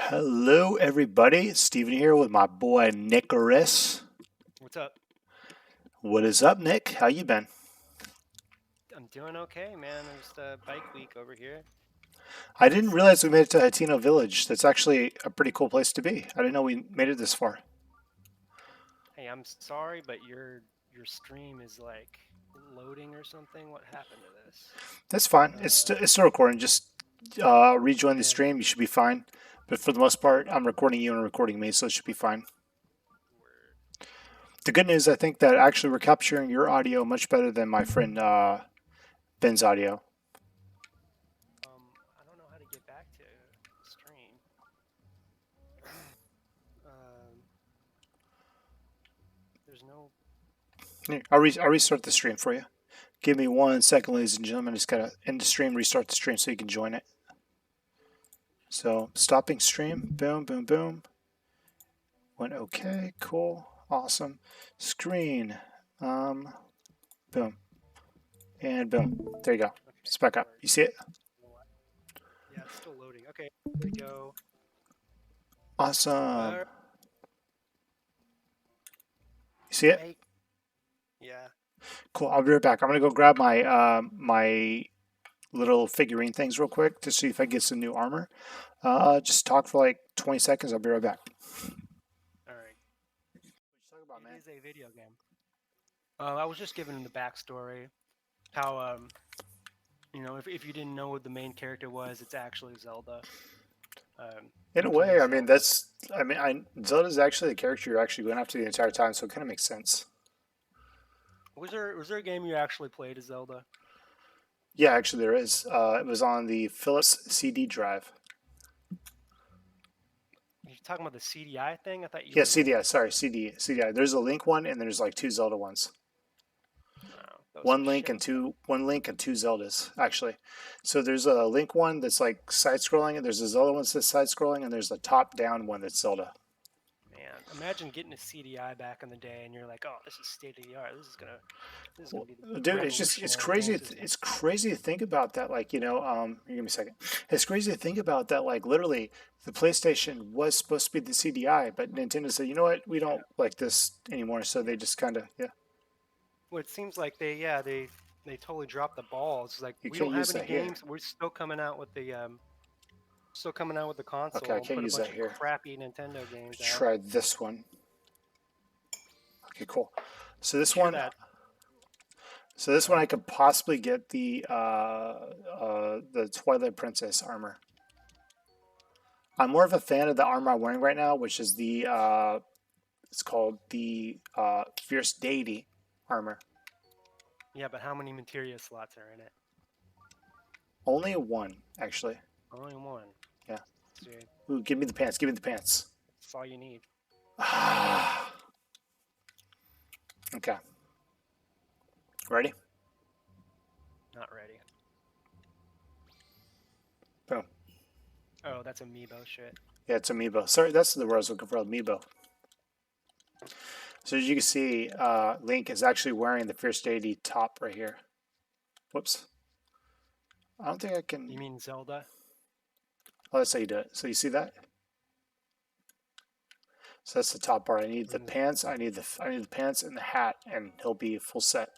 Hello, everybody. Steven here with my boy Nicholas. What's up? What is up, Nick? How you been? I'm doing okay, man. There's the bike week over here. I didn't realize we made it to Hatino Village. That's actually a pretty cool place to be. I didn't know we made it this far. Hey, I'm sorry, but your stream is like loading or something. What happened to this? That's fine. Uh, It's still recording. Just rejoin the yeah, stream. You should be fine. But for the most part, I'm recording you and recording me, so it should be fine. word. The good news, I think that actually we're capturing your audio much better than my friend Ben's audio. I don't know how to get back to the stream. Um, there's no. Here, I'll restart the stream for you. Give me 1 second, ladies and gentlemen. I just gotta end the stream, restart the stream so you can join it. So stopping stream, boom, boom, boom. Went okay, cool, awesome. Screen, boom, and boom. There you go. Okay, It's back that up. worked. You see it? Yeah, it's still loading. Okay, here we go. Awesome. Uh, You see it? hey, yeah. Cool. I'll be right back. I'm gonna go grab my my little figurine things real quick to see if I can get some new armor. Just talk for like 20 seconds. I'll be right back. All right. What you talking about, It man? is a video game. I was just giving the backstory. How if you didn't know what the main character was, it's actually Zelda. In a King way, I mean Zelda. that's. I mean, Zelda's actually the character you're actually going after the entire time, so it kind of makes sense. Was there a game you actually played as Zelda? Yeah, actually there is. It was on the Philips CD drive. You talking about the CDI thing? I thought you Yeah, were. CDI. Sorry, CDI. There's a Link one, and there's like two Zelda ones. Oh, those are One Link shit. and two Zeldas actually. So there's a Link one that's like side scrolling, and there's a Zelda one that's side scrolling, and there's a top down one that's Zelda. Man, imagine getting a CDI back in the day, and you're like, "Oh, this is state of the art. This is gonna Well, be the dude, it's revolutionary crazy. game system." It's crazy to think about that. Like give me a second. It's crazy to think about that. Like literally, the PlayStation was supposed to be the CDI, but Nintendo said, you know what, we Yeah, don't like this anymore. So yeah. they just kind of yeah, Well, it seems like they totally dropped the ball. It's like you we can't don't have use any that here. games. We're still coming out with the Okay, I console and can't put a use bunch that of here. crappy Nintendo games out. Try this one. Okay, cool. So this Hear one, that? I could possibly get the Twilight Princess armor. I'm more of a fan of the armor I'm wearing right now, which is the it's called the Fierce Deity armor. Yeah, but how many materia slots are in it? Only one, actually. Only one. Yeah. See, Ooh, give me the pants. Give me the pants. that's all you need. Ah. Okay. Ready? Not ready. Boom. Oh, that's amiibo shit. Yeah, it's amiibo. Sorry, that's the word I was looking for. Amiibo. So as you can see, Link is actually wearing the Fierce Deity top right here. Whoops. I don't think I can. You mean Zelda? Oh, that's how you do it. So you see that? So that's the top part. I need the Mm, pants. I need the pants and the hat, and he'll be full set.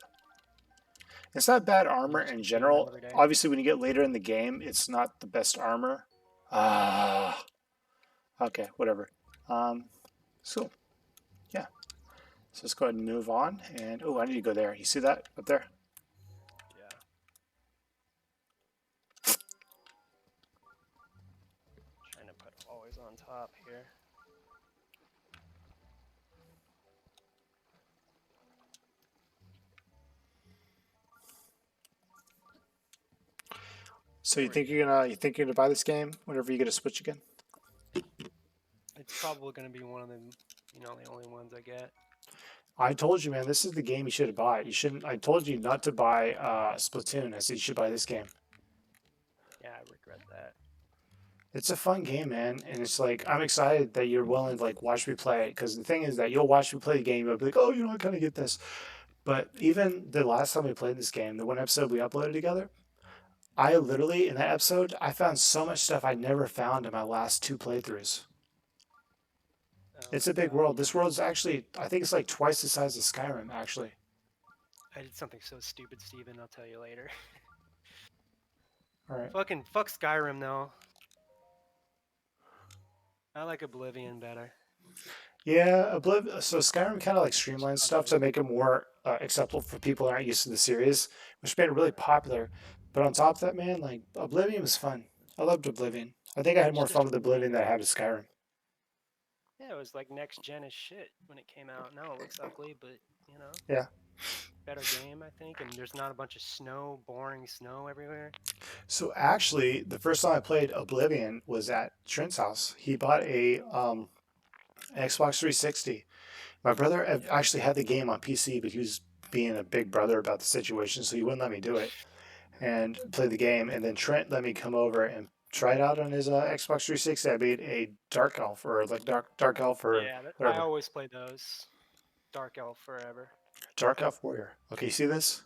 It's not bad you armor just in keep getting them general. every day. Obviously, when you get later in the game, it's not the best armor. Ah, okay, whatever. Um, so yeah, so let's go ahead and move on. And oh, I need to go there. You see that up there? Yeah. Trying to put always on top here. So There we go. you think you're gonna buy this game whenever you get a Switch again? It's probably gonna be one of the, the only ones I get. I told you, man, this is the game you should buy. You shouldn't. I told you not to buy Splatoon. I said you should buy this game. Yeah, I regret that. It's a fun game, man, and it's like I'm excited that you're willing to like watch me play it. Because the thing is that you'll watch me play the game, you'll be like, oh, I kind of get this. But even the last time we played this game, the one episode we uploaded together, I literally in that episode I found so much stuff I never found in my last two playthroughs. Oh It's my a big god, world. yeah. This world's actually I think it's like twice the size of Skyrim actually. I did something so stupid, Steven. I'll tell you later. All right. Fucking fuck Skyrim though. I like Oblivion better. Yeah, so Skyrim kind of like It's streamlines stuff ugly. to make it more acceptable for people that aren't used to the series, which made it really popular. But on top of that, man, like Oblivion was fun. I loved Oblivion. I think I had It's more just fun with Oblivion than I remake. had with Skyrim. Yeah, it was like next gen as shit when it came out. Now it looks ugly, but you know, Yeah. better game I think. And there's not a bunch of snow, boring snow everywhere. So actually, the first time I played Oblivion was at Trent's house. He bought a Xbox 360. My brother Yep. actually had the game on PC, but he was being a big brother about the situation, so he wouldn't let me do it and play the game. And then Trent let me come over and try it out on his Xbox 360. I made a Dark Elf or like Dark Elf or Yeah, I whatever. always play those. Dark Elf forever. Dark Elf Warrior. Okay, you see this?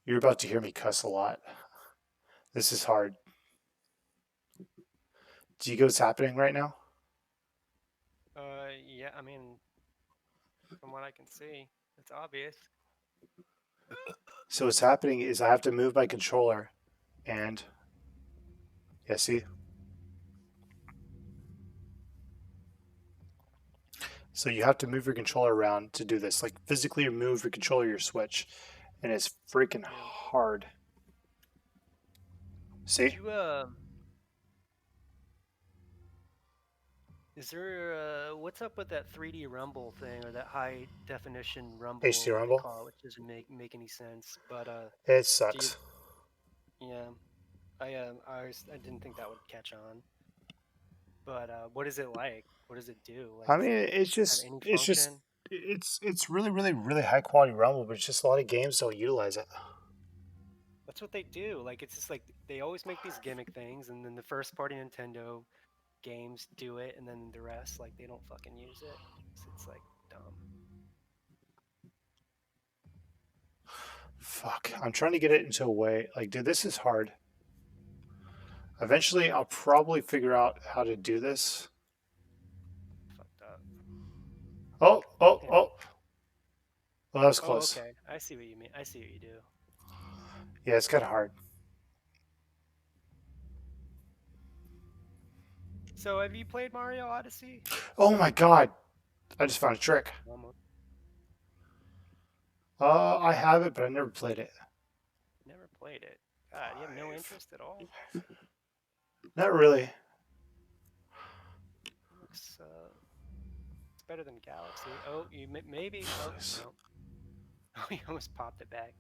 You're about to hear me cuss a lot. This is hard. Do you get what's happening right now? Yeah, I mean, from what I can see, it's obvious. So what's happening is I have to move my controller and yeah, see? So you have to move your controller around to do this. Like physically move your controller, your Switch, and it's freaking Yeah. hard. Did See? you is there what's up with that 3D rumble thing or that high definition rumble or HD what they Rumble. call it, which doesn't make any sense. But It do you sucks. yeah, I didn't think that would catch on. But what is it like? What does it do? Like, I does mean, it have any it's just function? it's really high quality Rumble, but it's just a lot of games don't utilize it. That's what they do. Like, it's just like they always make these gimmick things, and then the first party Nintendo games do it, and then the rest, like, they don't fucking use it. So it's like dumb. Fuck. I'm trying to get it into a way. Like, dude, this is hard. Eventually, I'll probably figure out how to do this. Fucked up. Oh, oh, Can't. oh. Well, that was Oh, close. okay. I see what you mean. I see what you do. Yeah, it's kind of hard. So, have you played Mario Odyssey? Oh my god. I just found a trick. Almost. I have it, but I never played it. Never played it. God, you have no interest at all? Not really. Looks, it's better than Galaxy. Oh, maybe. Oh, no. Oh, you almost popped it back.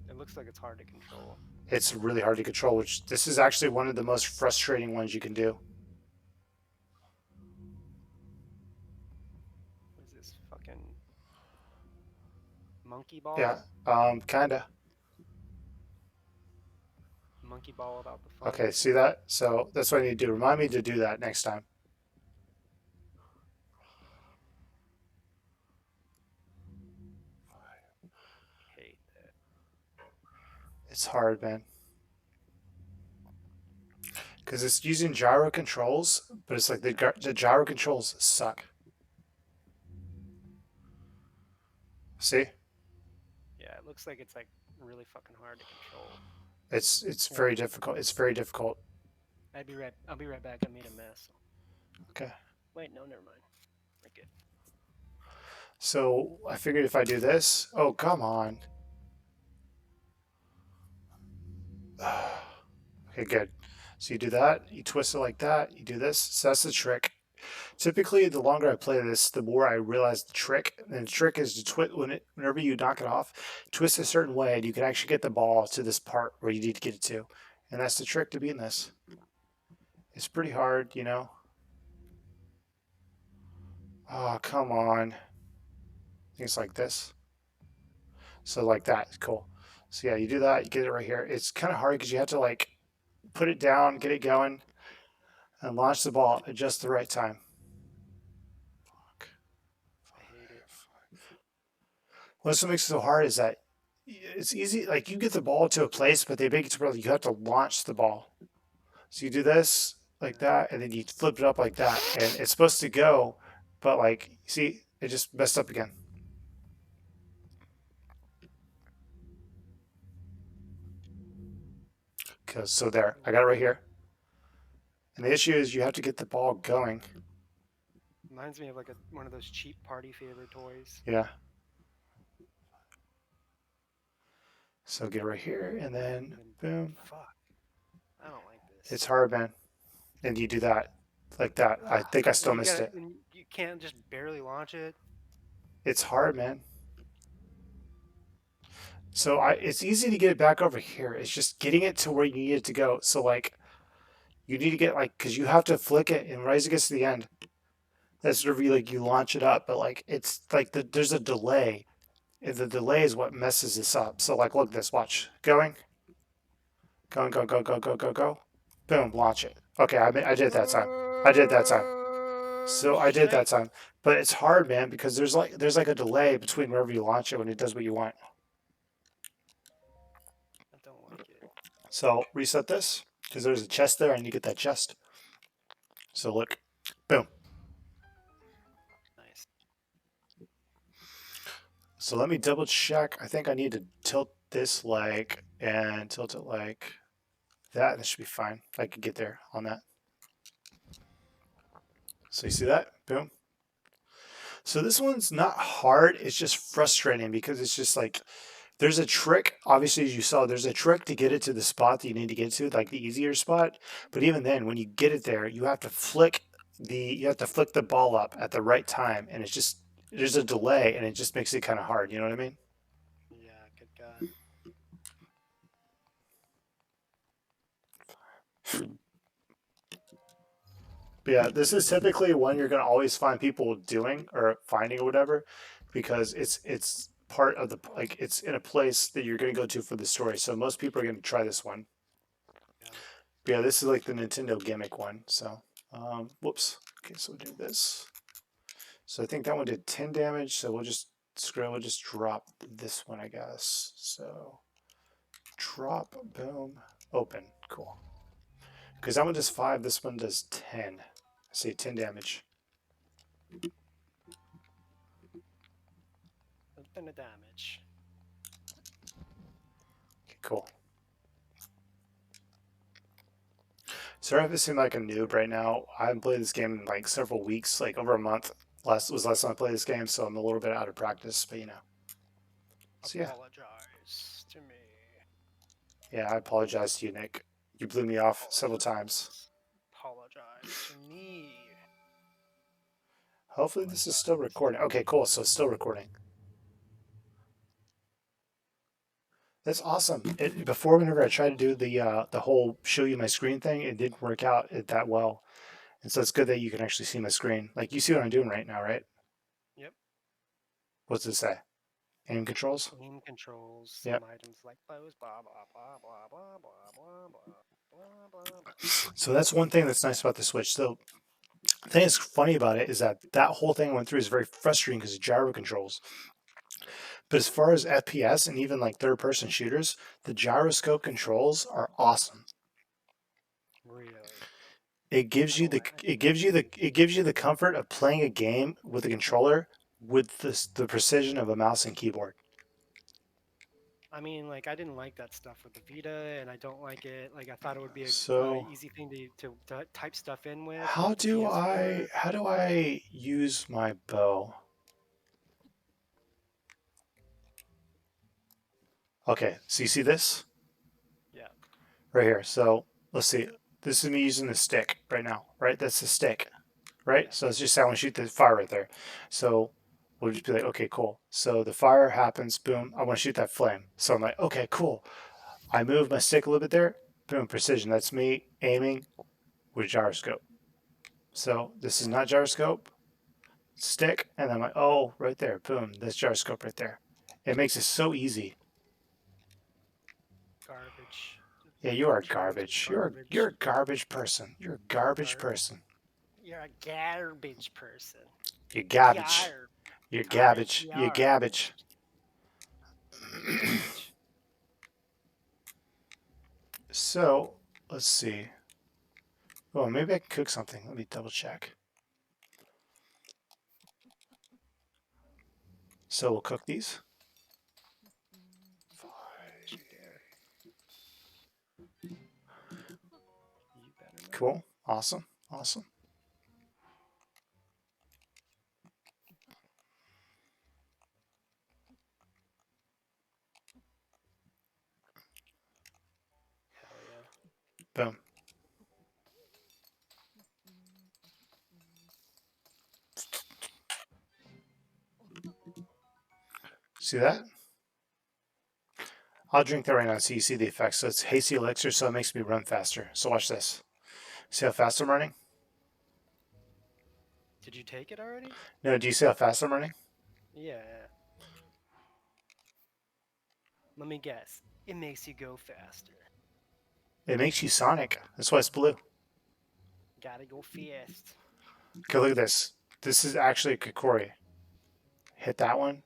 It looks like it's hard to control. It's really hard to control, which this is actually one of the most frustrating ones you can do. What is this fucking monkey Yeah, ball? kinda. Monkey ball about the fun. Okay, see that? So that's what I need to do. Remind me to do that next time. Hate that. It's hard, man. Because it's using gyro controls, but it's like the gyro controls suck. See? Yeah, it looks like it's like really fucking hard to control. It's Here, very difficult. It's very difficult. I'll be right back. I made a mess. Okay. Wait, no, never mind. We're good. So I figured if I do this, oh come on. Okay, good. So you do that, you twist it like that, you do this. So that's the trick. Typically, the longer I play this, the more I realize the trick. And the trick is to twist whenever you knock it off, twist a certain way, and you can actually get the ball to this part where you need to get it to. And that's the trick to being this. It's pretty hard, you know. Oh, come on. Things like this. So like that, cool. So yeah, you do that, you get it right here. It's kind of hard because you have to like put it down, get it going, and launch the ball at just the right time. I hate it. What's what makes it so hard is that it's easy. Like you get the ball to a place, but they make it to where you have to launch the ball. So you do this like Yeah. that, and then you flip it up like that, and it's supposed to go, but like see, it just messed up again. Cause so there, I got it right here. And the issue is you have to get the ball going. Reminds me of like one of those cheap party favor toys. Yeah. So get right here, and then And then, boom. fuck, I don't like this. It's hard, man. And you do that like that. I think I And still missed it. you can't just barely launch it. It's hard, man. So it's easy to get it back over here. It's just getting it to where you need it to go. So like, you need to get like, cause you have to flick it, and right as it gets to the end, that's sort of like you launch it up. But like, it's like there's a delay, and the delay is what messes this up. So like, look at this. Watch, going, go, go, go, go, go, go. Boom, launch it. Okay, I did it that time. I did it that time. So I did it that Shite. time. But it's hard, man, because there's like a delay between wherever you launch it when it does what you want. I don't like it. So reset this because there's a chest there. I need to get that chest. So look, boom. Nice. So let me double check. I think I need to tilt this like and tilt it like that. That should be fine. I could get there on that. So you see that? Boom. So this one's not hard. It's just frustrating because it's just like there's a trick. Obviously, as you saw, there's a trick to get it to the spot that you need to get to, like the easier spot. But even then, when you get it there, you have to flick the ball up at the right time, and it's just there's a delay, and it just makes it kind of hard. You know what I mean? Yeah, good God. But yeah, this is typically one you're going to always find people doing or finding or whatever, because it's part of the like it's in a place that you're going to go to for the story. So most people are going to try this one. Yeah. But yeah, this is like the Nintendo gimmick one. So whoops. Okay, so we'll do this. So I think that one did 10 damage. So we'll just drop this one, I guess. So drop, boom, open. Cool. Because that one does 5, this one does 10. I see 10 damage. A ton of damage. Okay, cool. Sorry if I seem like a noob right now. I haven't played this game in like several weeks, like over a month. Last time I played this game, so I'm a little bit out of practice, but you know. So yeah. Apologize to me. Yeah, I apologize to you, Nick. You blew me off several times. Apologize to me. Hopefully this is still recording. Okay, cool. So it's still recording. That's awesome. Before, whenever I tried to do the whole show you my screen thing, it didn't work out that well. And so it's good that you can actually see my screen. Like you see what I'm doing right now, right? Yep. What's it say? Aim controls. Aim controls, Yep. some items like those, blah, blah, blah, blah, blah, blah, blah, blah, blah, blah, blah. So that's one thing that's nice about the Switch. So the thing that's funny about it is that that whole thing I went through is very frustrating because of gyro controls. But as far as FPS and even like third-person shooters, the gyroscope controls are awesome. Really? It gives I you don't the like it gives you the comfort of playing a game with a controller with the precision of a mouse and keyboard. I mean, like, I didn't like that stuff with the Vita, and I don't like it. Like, I thought it would be a So easy thing to type stuff in with the PS4. how do I use my bow? Okay, so you see this Yeah, right here. So let's see. This is me using the stick right now, right? That's the stick, right? yeah, So it's just I want to shoot the fire right there. So we'll just be like, okay, cool. So the fire happens, boom. I want to shoot that flame. So I'm like, okay, cool. I move my stick a little bit there, boom, precision. That's me aiming with gyroscope. So this is yeah. not gyroscope, stick, and I'm like, oh, right there, boom, that's gyroscope right there. It makes it so easy. Garbage. Yeah, you are Controls garbage. are You're garbage. a garbage person. You're a garbage Gar- person. You're a garbage person. You're garbage. Gar- You're Garbage. garbage. You're Garbage. garbage. Garbage. So let's see. Oh, maybe I can cook something. Let me double check. So we'll cook these. Don't you dare. You better not. Cool. Awesome. Awesome. Hell yeah. Boom. See that? I'll drink that right now so you see the effects. So it's hasty elixir, so it makes me run faster. So watch this. See how fast I'm running? Did you take it already? No, do you see how fast I'm running? Yeah. Let me guess. It makes you go faster. It makes you Sonic. That's why it's blue. Gotta go fast. Okay, look at this. This is actually a Kikori. Hit that one.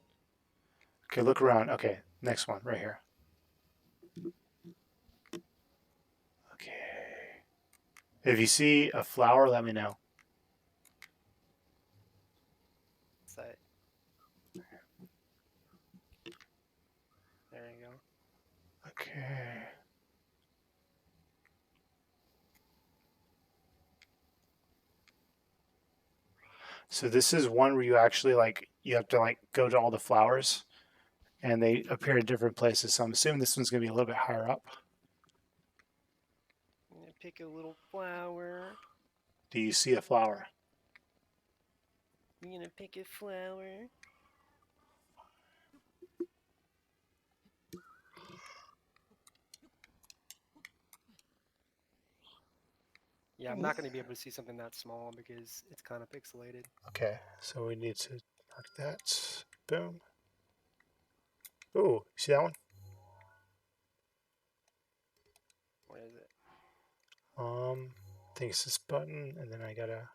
Okay, look around. Okay, next one right here. Okay. If you see a flower, let me know. So, there you go. Okay. So this is one where you actually like you have to like go to all the flowers and they appear in different places. So I'm assuming this one's gonna be a little bit higher up. I'm gonna pick a little flower. Do you see a flower? I'm gonna pick a flower. Yeah, I'm not gonna be able to see something that small because it's kind of pixelated. Okay, so we need to mark that. Boom. Ooh, see that one? What is it? I think it's this button, and then I gotta.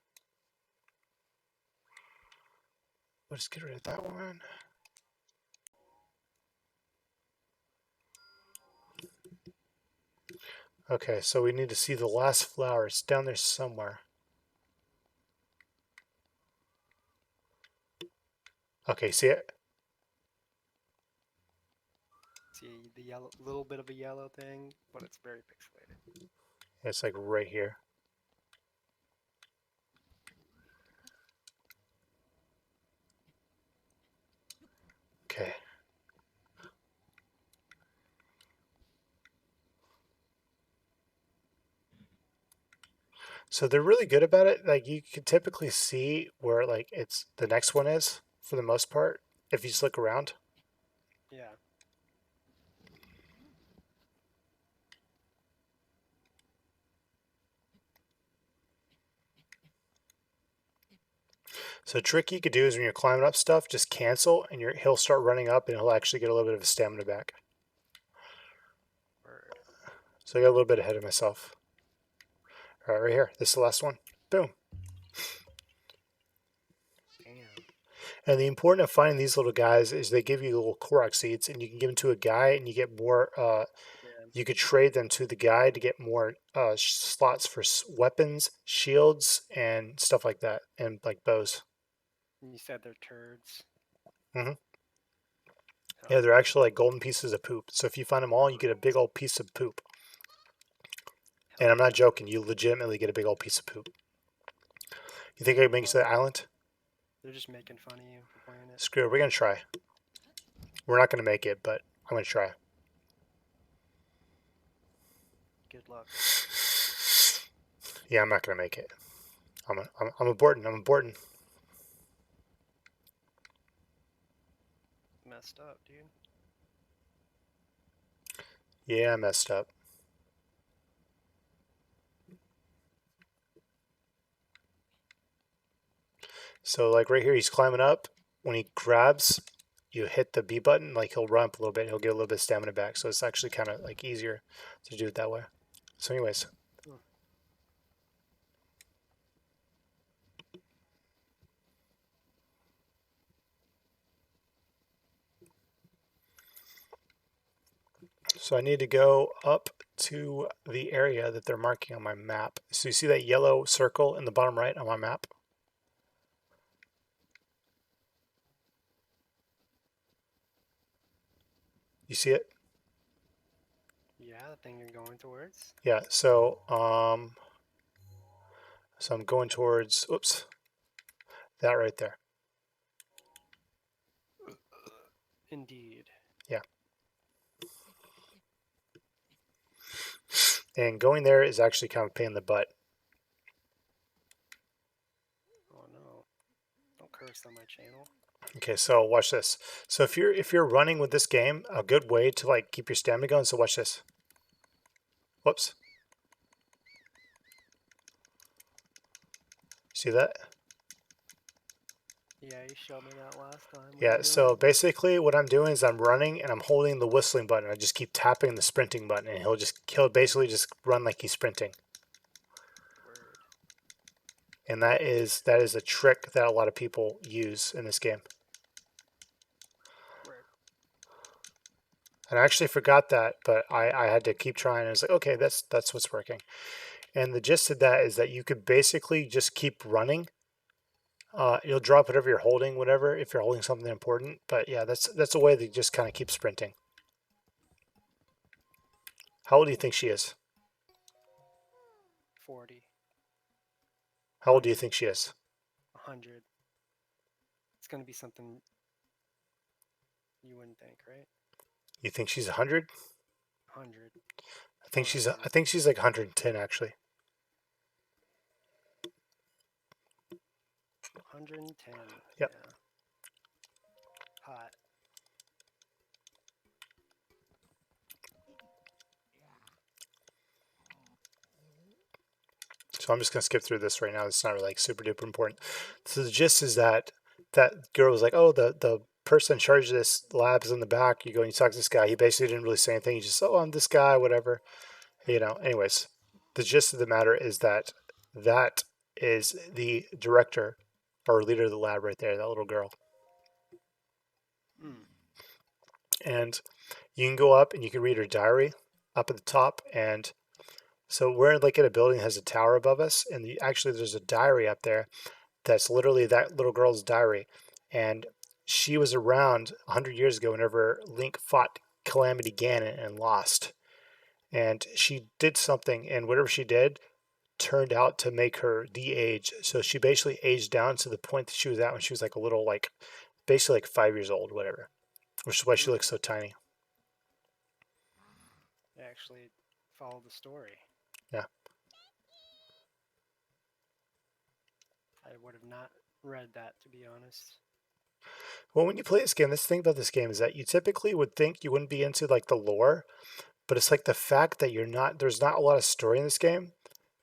Let's get rid of that one. Okay, so we need to see the last flower. It's down there somewhere. Okay, see it? See the yellow, little bit of a yellow thing, but it's very pixelated. It's like right here. Okay. So they're really good about it. Like you can typically see where like it's the next one is for the most part if you just look around. Yeah. So a trick you could do is when you're climbing up stuff, just cancel and he'll start running up and he'll actually get a little bit of his stamina back. Word. So I got a little bit ahead of myself. All right, right here. This is the last one. Boom. Damn. And the important of finding these little guys is they give you little Korok seeds, and you can give them to a guy, and you get more. Yeah. You could trade them to the guy to get more slots for weapons, shields, and stuff like that, and like bows. You said they're turds. Hmm. Hell Yeah, they're yeah. actually like golden pieces of poop. So if you find them all, you get a big old piece of poop. And Hell I'm not yeah. joking. You legitimately get a big old piece of poop. You think I can make it to Well, the island? they're just making fun of you for playing it. Screw it. We're gonna try. We're not gonna make it, but I'm gonna try. Good luck. Yeah, I'm not gonna make it. I'm aborting. I'm aborting. Messed up, dude. Yeah, I messed up. So like right here, he's climbing up. When he grabs, you hit the B button. Like he'll run up a little bit. He'll get a little bit of stamina back. So it's actually kind of like easier to do it that way. So anyways, Hmm. so I need to go up to the area that they're marking on my map. So you see that yellow circle in the bottom right on my map? You see it? Yeah, the thing you're going towards. Yeah. So I'm going towards. Oops, that right there. Indeed. Yeah. And going there is actually kind of a pain in the butt. Oh no. Don't curse on my channel. Okay, so watch this. So if you're running with this game, a good way to like keep your stamina going. So watch this. Whoops. See that? Yeah, you showed me that last time. What are Yeah. you doing? So basically, what I'm doing is I'm running and I'm holding the whistling button. I just keep tapping the sprinting button, and he'll basically just run like he's sprinting. Word. And that is a trick that a lot of people use in this game. Word. And I actually forgot that, but I had to keep trying. I was like, okay, that's what's working. And the gist of that is that you could basically just keep running. You'll drop whatever you're holding, whatever, if you're holding something important. But yeah, that's a way to just kind of keep sprinting. How old do you think she is? 40. How old do you 100. think she is? 100. It's gonna be something you wouldn't think, right? You think she's 100? 100. I think she's I 400. think she's like 110 actually. 110. Yep. Yeah. Hot. So I'm just gonna skip through this right now. It's not really like super duper important. So the gist is that that girl was like, oh, the person in charge of this lab is in the back. You go and you talk to this guy. He basically didn't really say anything. He just, oh, I'm this guy, whatever. Anyways, the gist of the matter is that is the director or leader of the lab right there, that little girl. Mm. And you can go up and you can read her diary up at the top. And so we're like in a building that has a tower above us, and actually there's a diary up there that's literally that little girl's diary. And she was around 100 years ago whenever Link fought Calamity Ganon and lost. And she did something, and whatever she did turned out to make her de-age. So she basically aged down to the point that she was at when she was like a little, like, basically like 5 years old, whatever. Which is why she looks Mm. so tiny. They actually follow the story. Yeah. I would have not read that, to be honest. Well, when you play this game, this thing about this game is that you typically would think you wouldn't be into like the lore, but it's like the fact that there's not a lot of story in this game.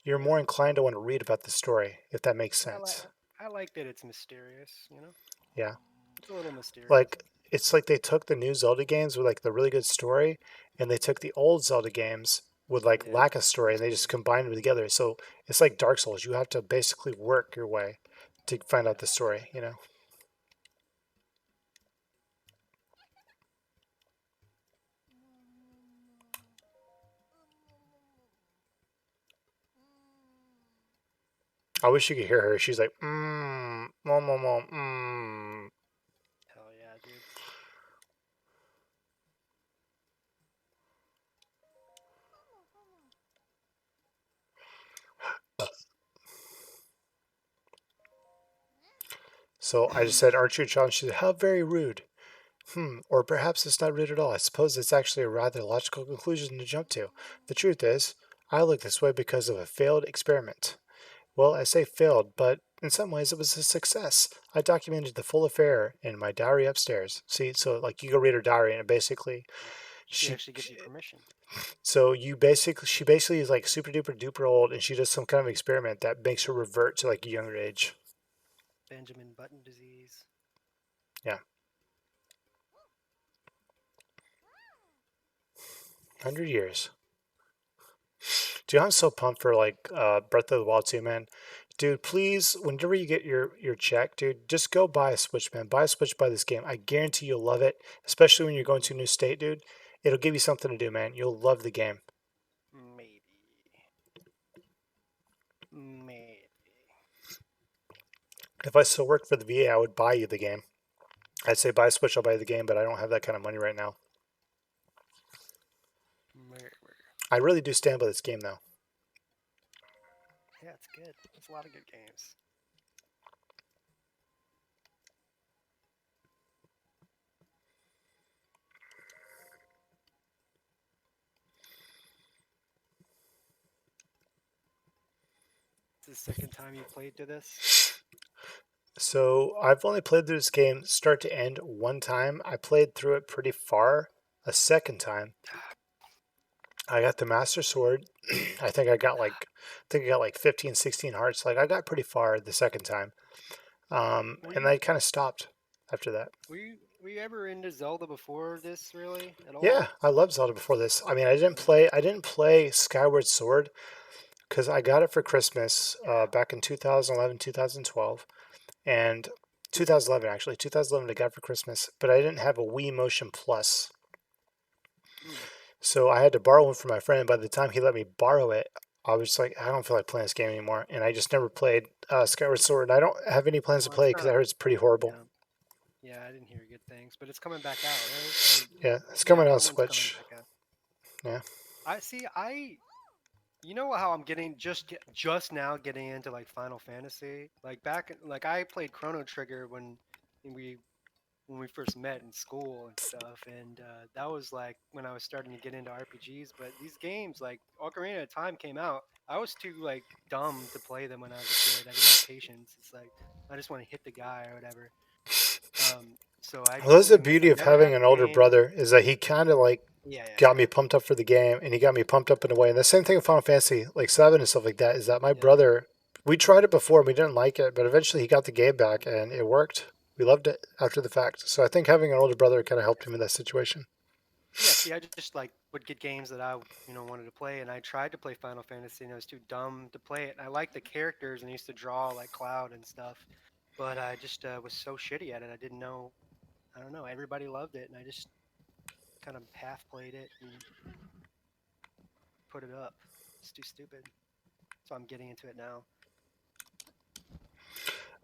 You're Yeah. more inclined to want to read about the story, if that makes Yeah, sense. I like that it's mysterious, you know? Yeah. It's a little mysterious. Like it's like they took the new Zelda games with like the really good story, and they took the old Zelda games with like Yeah, lack of story, and they just mystery. combined them together. So it's like Dark Souls. You have to basically work your way to find out Yeah. the story. I wish you could hear her. She's like, mom, mom, mom, Hell yeah, dude. So I just said, aren't you a child? She said, how very rude. Or perhaps it's not rude at all. I suppose it's actually a rather logical conclusion to jump to. The truth is, I look this way because of a failed experiment. Well, I say failed, but in some ways it was a success. I documented the full affair in my diary upstairs. See, so like you go read her diary, and it basically Yeah. She she, actually gives you permission. so she basically is like super duper duper old, and she does some kind of experiment that makes her revert to like a younger age. Benjamin Button disease. Yeah, 100 years. Dude, I'm so pumped for like Breath of the Wild 2, man. Dude, please, whenever you get your check, dude, just go buy a Switch, man. Buy a Switch, buy this game. I guarantee you'll love it, especially when you're going Mm. to a new state, dude. It'll give you something to do, man. You'll love the game. If I still worked for the VA, I would buy you the game. I'd say buy a Switch, I'll buy you the game, but I don't have that kind of money right now. Where? I really do stand by this game, though. Yeah, it's good. It's a lot of good games. It's the second time you played to this. So I've only played through this game start to end one time. I played through it pretty far a second time. I got the Master Sword. I think I got like 15, 16 hearts. Like I got pretty far the second time. Were And you I kind of stopped after that. were you ever into Zelda before this really at Yeah, all? I loved Zelda before this. I mean, Yeah. I didn't play Skyward Sword because I got it for Christmas Yeah. back in 2011, 2012, and 2011 actually. 2011 I got it for Christmas, but I didn't have a Wii Motion Plus. Mm. So I had to borrow one from my friend. By the time he let me borrow it, I was like, I don't feel like playing this game anymore. And I just never played Skyward Sword. I don't have any plans to Well, play it's because I not. heard it's pretty horrible. Yeah. Yeah, I didn't hear good things, but it's coming back out, right? Or Yeah, it's yeah, coming on that one's coming Switch. back out. Yeah. I see. You know how I'm getting just now getting into like Final Fantasy. Like I played Chrono Trigger we when we first met in school and stuff, and that was like when I was starting to get into RPGs. But these games, like Ocarina of Time, came out. I was too like dumb to play them when I was a kid. I didn't have patience. It's like I just want to hit the guy or whatever. So I Well, that's the and if I beauty of never having had an older games, brother is that he kind of like yeah, yeah, got me pumped up for the game, and he got me pumped up in a way. And the same thing with Final Fantasy, like Seven and stuff like that, is that my yeah, brother, we tried it before and we didn't like it, but eventually he got the game back and it worked. We loved it after the fact. So I think having an older brother kind of helped him in that situation. yeah. See, I just like would get games that I wanted to play, and I tried to play Final Fantasy, and I was too dumb to play it. And I liked the characters, and I used to draw like Cloud and stuff, but I just was so shitty at it. I didn't know. I don't know. Everybody loved it, and I just kind of half played it and put it up. It's too stupid. So I'm getting into it now.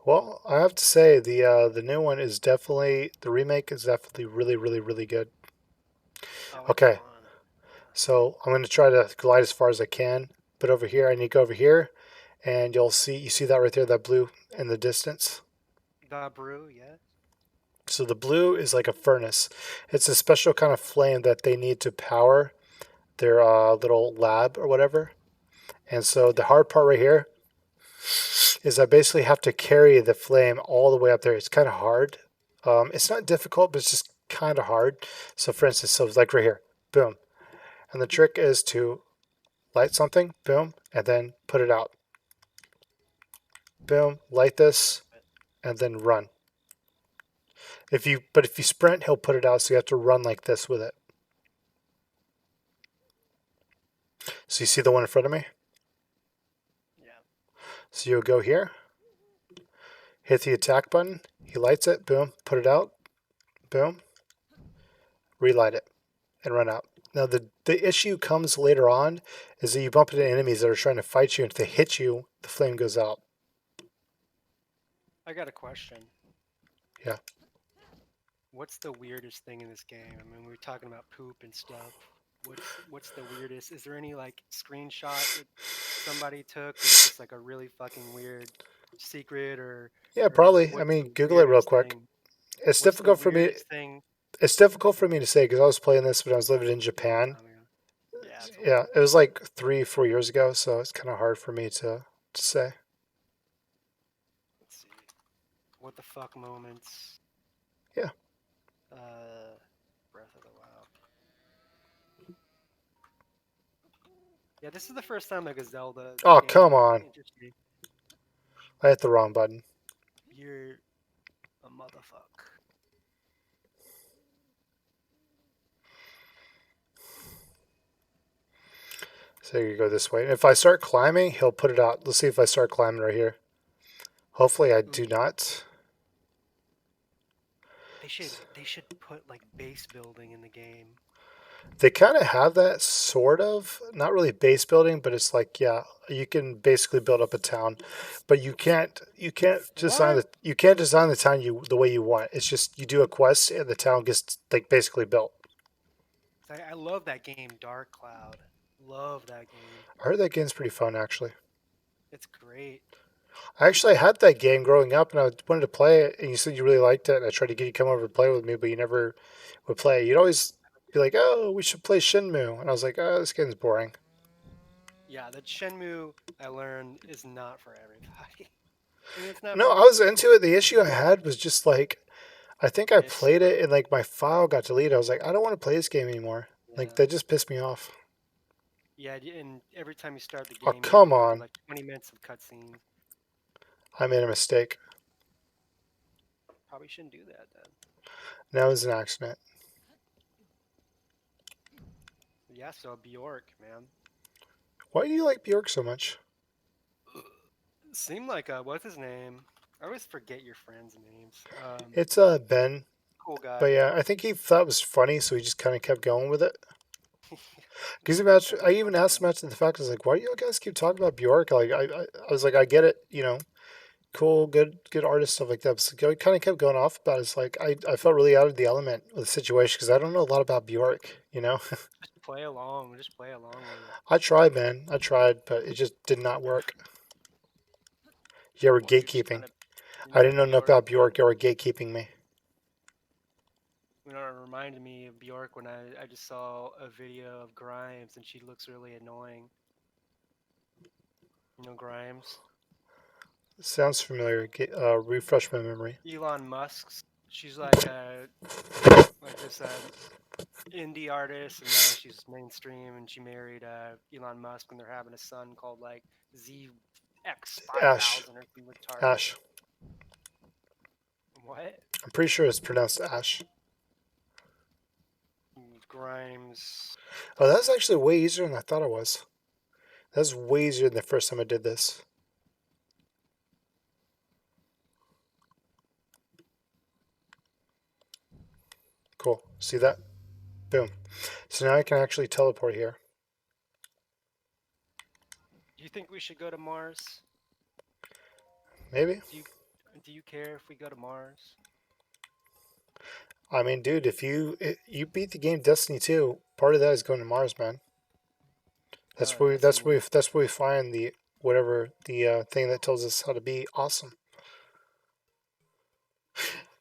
Well, I have to say the new one is definitely the remake is definitely really really really good. Oh, it's Okay, fun. so I'm going to try to glide as far as I can, but over here I need to go over here, and you see that right there, that blue in the distance. The brew, yeah. So the blue is like a furnace. It's a special kind of flame that they need to power their little lab or whatever. And so the Yeah. hard part right here is I basically have to carry the flame all the way up there. It's kind of hard. It's not difficult, but it's just kind of hard. So for instance, so it's like right here, boom. And the trick is to light something, boom, and then put it out. Boom, light this, and then run. If you sprint, he'll put it out, so you have to run like this with it. So you see the one in front of me? Yeah. So you'll go here, hit the attack button, he lights it, boom, put it out, boom, relight it, and run out. Now the issue comes later on is that you bump into enemies that are trying to fight you, and if they hit you, the flame goes out. I got a question. Yeah. What's the weirdest thing in this game? I mean, we were talking about poop and stuff. What's the weirdest? Is there any like screenshot that somebody took that is just like a really fucking weird secret Yeah, or probably. I what's mean, the Google it real weirdest quick. thing? It's What's the difficult for me. weirdest thing? It's difficult for me to say because I was playing this when I was living in A long Japan. time ago. Yeah, it's old. Yeah, it was like 3, 4 years ago, so it's kind of hard for me to say. Let's see. What the fuck moments? Yeah. Uh, Breath of the Wild. Yeah, this is the first time like a Zelda Oh, game come that on. interesting. I hit the wrong button. You're a motherfucker. So you go this way. If I start climbing, he'll put it out. Let's see if I start climbing right here. Hopefully I do Mm. not. They should put like base building in the game. They kind of have that sort of, not really base building, but it's like, yeah, you can basically build up a town, but What? you can't design the town you the way you want. It's just you do a quest and the town gets like basically built. I love that game, Dark Cloud. Love that game. I heard that game's pretty fun actually. It's great. I actually had that game growing up and I wanted to play it, and you said you really liked it, and I tried to get you to come over and play with me, but you never would play. You'd always be like, "Oh, we should play Shenmue," and I was like, "Oh, this game's boring." Yeah, the Shenmue I learned is not for everybody. I mean, it's not No, for I was into it. The issue I had was just like I think I it's played it and like my file got deleted. I was like, I don't want to play this game anymore. Like yeah. that just pissed me off. Yeah, and every time you start the Oh, game, you have to come go through on. like 20 minutes of cutscenes. I made a mistake. Probably shouldn't do that then. That was an accident. Yeah, so Bjork, man. Why do you like Bjork so much? Seemed like what's his name? I always forget your friends' names. It's Ben, Cool but guy. yeah, I think he thought it was funny, so he just kind of kept going with it. Because That's I a even funny asked him name. after the fact, I was like, why do you guys keep talking about Bjork? Like, I was like, I get it, cool, good artist, stuff like that. But so he kind of kept going off about it. It's like, I felt really out of the element with the situation because I don't know a lot about Bjork. Just play along. Just play along with it. I tried, man. I tried, but it just did not work. You were Well, you're just gatekeeping. not a I you're not a didn't know enough Bjork about fan. Bjork. You were gatekeeping me. You know, it reminded me of Bjork when I just saw a video of Grimes and she looks really annoying. You know Grimes? Sounds familiar. Refresh my memory. Elon Musk's. She's like this indie artist, and now she's mainstream, and she married Elon Musk, and they're having a son called like ZX five Ash. thousand or something retarded. Ash. What? I'm pretty sure it's pronounced Ash. Grimes. Oh, that's actually way easier than I thought it was. That's way easier than the first time I did this. Cool. See that? Boom. So now I can actually teleport here. Do you think we should go to Mars? Maybe. Do you do you care if we go to Mars? I mean, dude, if you beat the game Destiny 2, part of that is going to Mars, man. That's neat. That's where we find the whatever the thing that tells us how to be awesome.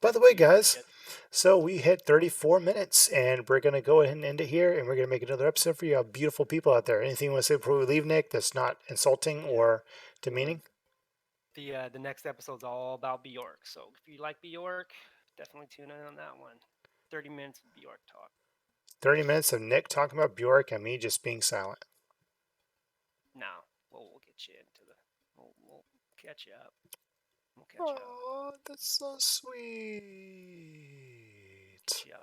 By the way, Do you guys, get? so we hit 34 minutes, and we're gonna go ahead and end it here, and we're gonna make another episode for you. Beautiful people out there. Anything you want to say before we leave, Nick? That's not insulting Yeah. or Uh, demeaning. the next episode's all about Bjork. So if you like Bjork, definitely tune in on that one. 30 minutes of Bjork talk. 30 minutes of Nick talking about Bjork and me just being silent. Now we'll get you into the. We'll catch you up. We'll catch you up. Oh, that's so sweet. Get you up.